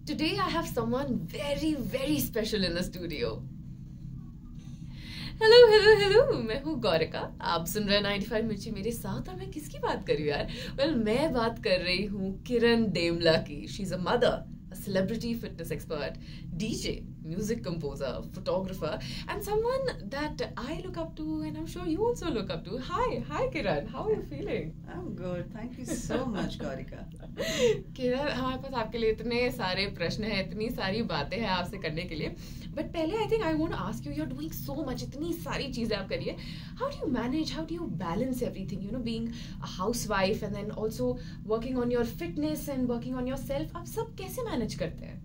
Today I have someone very, very special in the studio. Hello hello hello, मैं हूँ गौरिका। आप सुन रहे हैं 95 मिर्ची मेरे साथ। और मैं किसकी बात कर रही हूँ यार? वेल, मैं बात कर रही हूँ किरण देमला की। She is a mother, a celebrity fitness expert, DJ, music composer, photographer, and someone that I look up to, and I'm sure you also look up to. Hi Kiran, how are you feeling? I'm good, thank you so much, Gaurika. किरण, हमारे पास आपके लिए इतने सारे प्रश्न हैं, इतनी सारी बातें हैं आपसे करने के लिए। बट पहले I think I want to ask you, you are doing so much, इतनी सारी चीजें आप करिए। How do you manage, how do you balance everything, you know, being a housewife and then also working on your fitness and working on yourself? आप सब कैसे manage करते हैं?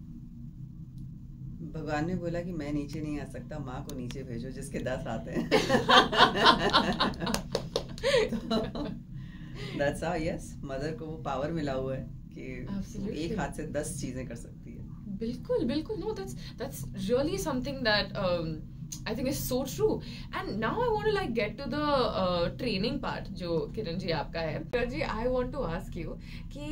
भगवान ने बोला कि मैं नीचे नहीं आ सकता, माँ को नीचे भेजो जिसके 10 आते हैं। That's how, yes, मदर को वो पावर मिला हुआ है कि एक हाथ से 10 चीजें कर सकती है। बिल्कुल बिल्कुल, no, that's really something that I think is so true. And now I want to like get to the training part जो किरण जी आपका है। Kiran ji, I want to ask you कि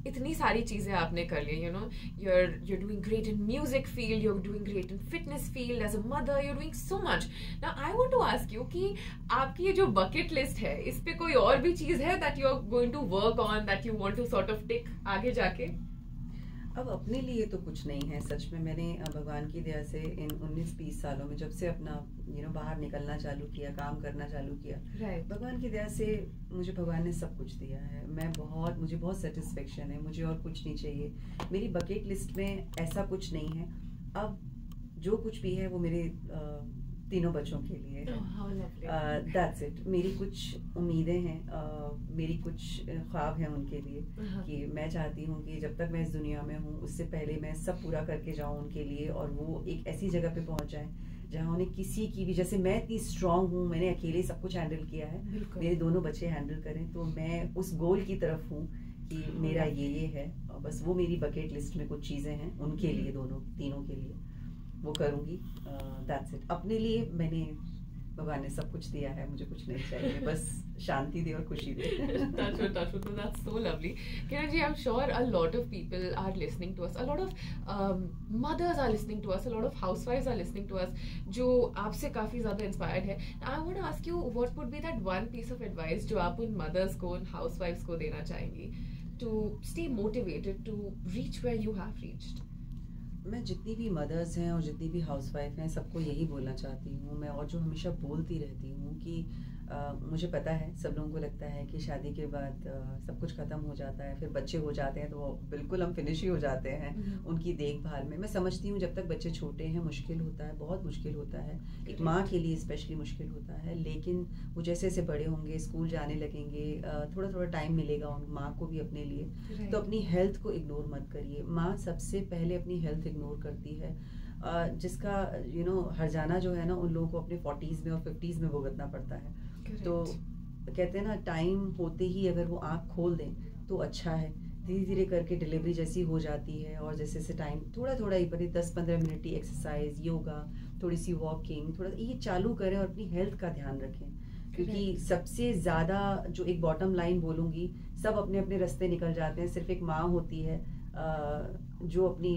इतनी सारी चीजें आपने कर ली, you know, you're doing great in music field, you're doing great in fitness field, as a mother you're doing so much. Now I want to ask you कि आपकी ये जो bucket list है, इस पे कोई और भी चीज है that you're going to work on, that you want to sort of tick आगे जाके? अब अपने लिए तो कुछ नहीं है सच में। मैंने भगवान की दया से इन 19-20 सालों में जब से अपना बाहर निकलना चालू किया, काम करना चालू किया, भगवान की दया से मुझे भगवान ने सब कुछ दिया है। मुझे बहुत सेटिस्फेक्शन है, मुझे और कुछ नहीं चाहिए। मेरी बकेट लिस्ट में ऐसा कुछ नहीं है। अब जो कुछ भी है वो मेरे तीनों बच्चों के लिए है। That's it. मेरी कुछ उम्मीदें हैं, मेरी कुछ ख्वाब हैं उनके लिए कि मैं चाहती हूँ कि जब तक मैं इस दुनिया में हूँ उससे पहले मैं सब पूरा करके जाऊँ उनके लिए, और वो एक ऐसी जगह पे पहुँच जाएं जहाँ उन्हें किसी की भी, जैसे मैं इतनी स्ट्रांग हूँ, मैंने अकेले सब कुछ हैंडल किया है, मेरे दोनों बच्चे हैंडल करें, तो मैं उस गोल की तरफ हूँ कि मेरा ये है। और बस वो मेरी बकेट लिस्ट में कुछ चीज़ें हैं उनके लिए, तीनों के लिए वो करूंगी। That's it. अपने लिए मैंने, भगवान ने सब कुछ दिया है, मुझे कुछ नहीं चाहिए, बस शांति दे और खुशी दे। That's so lovely. Kiran ji, I'm sure a lot of people are listening to us, a lot of mothers are listening to us, a lot of housewives are listening to us, जो आपसे काफी ज्यादा inspired है। I want to ask you, what would be that one piece of advice जो आप उन mothers को, उन housewives को देना चाहेंगी to stay motivated to reach where you have reached? मैं जितनी भी मदर्स हैं और जितनी भी हाउसवाइफ हैं सबको यही बोलना चाहती हूँ मैं, और जो हमेशा बोलती रहती हूँ कि मुझे पता है सब लोगों को लगता है कि शादी के बाद सब कुछ ख़त्म हो जाता है, फिर बच्चे हो जाते हैं तो बिल्कुल हम फिनिश ही हो जाते हैं उनकी देखभाल में। मैं समझती हूँ जब तक बच्चे छोटे हैं मुश्किल होता है, बहुत मुश्किल होता है, एक माँ के लिए स्पेशली मुश्किल होता है, लेकिन वो जैसे जैसे बड़े होंगे, स्कूल जाने लगेंगे, थोड़ा थोड़ा टाइम मिलेगा उन माँ को भी अपने लिए, तो अपनी हेल्थ को इग्नोर मत करिए। माँ सबसे पहले अपनी हेल्थ इग्नोर करती है, जिसका हर्जाना जो है ना उन लोगों को अपने 40s में और 50s में भुगतना पड़ता है। तो कहते हैं ना, टाइम होते ही अगर वो आँख खोल दें तो अच्छा है। धीरे धीरे करके डिलीवरी जैसी हो जाती है, और जैसे जैसे टाइम थोड़ा थोड़ा ही पर 10-15 मिनट की एक्सरसाइज, योगा, थोड़ी सी वॉकिंग, थोड़ा ये चालू करें और अपनी हेल्थ का ध्यान रखें। क्योंकि सबसे ज़्यादा जो एक बॉटम लाइन बोलूँगी, सब अपने अपने रास्ते निकल जाते हैं, सिर्फ एक माँ होती है जो अपनी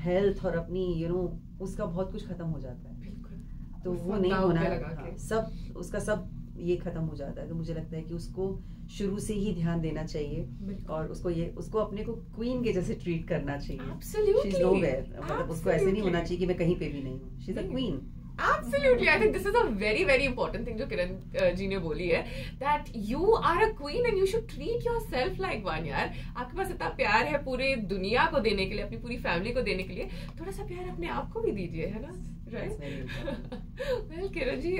हेल्थ और अपनी उसका बहुत कुछ खत्म हो जाता है। तो वो नहीं होना है, सब उसका सब ये खत्म हो जाता है। तो मुझे लगता है कि उसको शुरू से ही ध्यान देना चाहिए, और उसको अपने को क्वीन के जैसे ट्रीट करना चाहिए। Absolutely. She's nowhere, मतलब उसको ऐसे नहीं होना चाहिए कि मैं कहीं पे भी नहीं हूँ। She's a queen. Absolutely, I think this is a very very important thing जो किरण जी ने बोली है, that you are a queen and you should treat yourself like one। यार, आपके पास इतना प्यार है पूरे दुनिया को देने के लिए, अपनी पूरी फैमिली को देने के लिए, थोड़ा सा प्यार अपने आप को भी दीजिए, है ना? Right? Well, Kiran ji,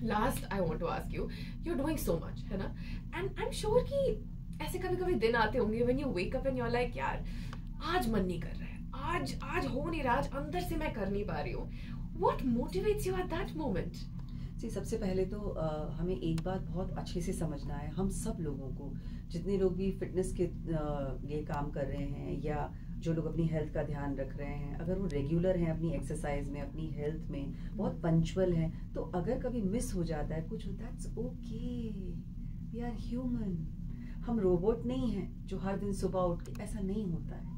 last I want to ask you, you're doing so much, है ना? And I'm sure कि ऐसे कभी कभी दिन आते होंगे when you wake up and you're like, यार आज मन नहीं कर रहा है, आज हो नहीं रहा, आज अंदर से मैं कर नहीं पा रही हूँ। What motivates you at that moment? सबसे पहले तो हमें एक बात बहुत अच्छे से समझना है, हम सब लोगों को, जितने लोग भी फिटनेस के लिए काम कर रहे हैं या जो लोग अपनी हेल्थ का ध्यान रख रहे हैं, अगर वो रेगुलर हैं अपनी एक्सरसाइज में, अपनी हेल्थ में, बहुत पंचुअल हैं, तो अगर कभी मिस हो जाता है कुछ, that's okay, we are human. हम रोबोट नहीं हैं जो हर दिन सुबह उठ के, ऐसा नहीं होता है।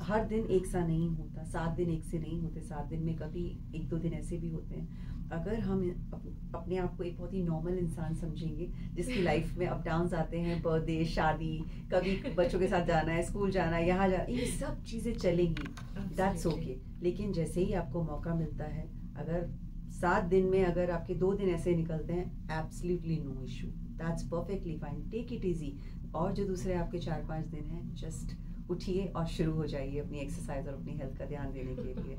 हर दिन एक सा नहीं होता, 7 दिन एक से नहीं होते, 7 दिन में कभी 1-2 दिन ऐसे भी होते हैं। अगर हम अपने आप को एक बहुत ही नॉर्मल इंसान समझेंगे जिसकी लाइफ में अप डाउन आते हैं, बर्थडे, शादी, कभी बच्चों के साथ जाना है, स्कूल जाना है, यहाँ जाना, ये सब चीजें चलेंगी, दैट्स ओके। लेकिन जैसे ही आपको मौका मिलता है, अगर 7 दिन में अगर आपके 2 दिन ऐसे निकलते हैं, absolutely no issue, that's perfectly fine, take it easy. और जो दूसरे आपके 4-5 दिन हैं, जस्ट उठिए और शुरू हो जाइए अपनी एक्सरसाइज और अपनी हेल्थ का ध्यान देने के लिए।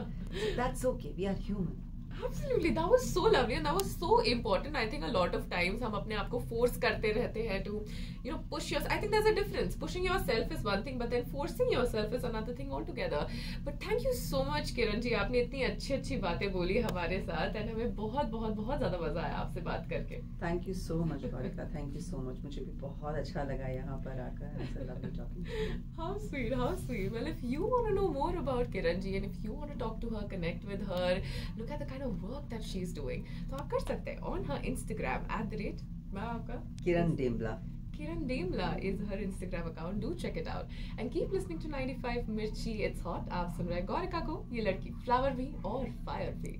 That's okay, we are human. Absolutely, that was so lovely and that was so important. I think a lot of times हम अपने आप को force करते रहते हैं to, you know, push yourself. I think there's a difference. Pushing yourself is one thing, but then forcing yourself is another thing altogether. But thank you so much, Kiran ji, आपने इतनी अच्छी बातें बोली हमारे साथ and हमें बहुत ज़्यादा मजा आया आपसे बात करके. Thank you so much, Gaurika. Thank you so much. मुझे भी बहुत अच्छा लगा यहाँ पर आकर. It's a lovely talking to you. How sweet, how sweet. Well, if you want to know more about Kiran ji and if you want to talk to her, connect with her, look at the kind of work that she's doing, तो आप कर सकते हैं on her Instagram @ आपका Kiran Dembla. Kiran Dembla is her Instagram account. Do check it out and keep listening to 95 Mirchi. It's hot. आप सुन रहे हैं गौरिका को, ये लड़की फ्लावर भी और फायर भी.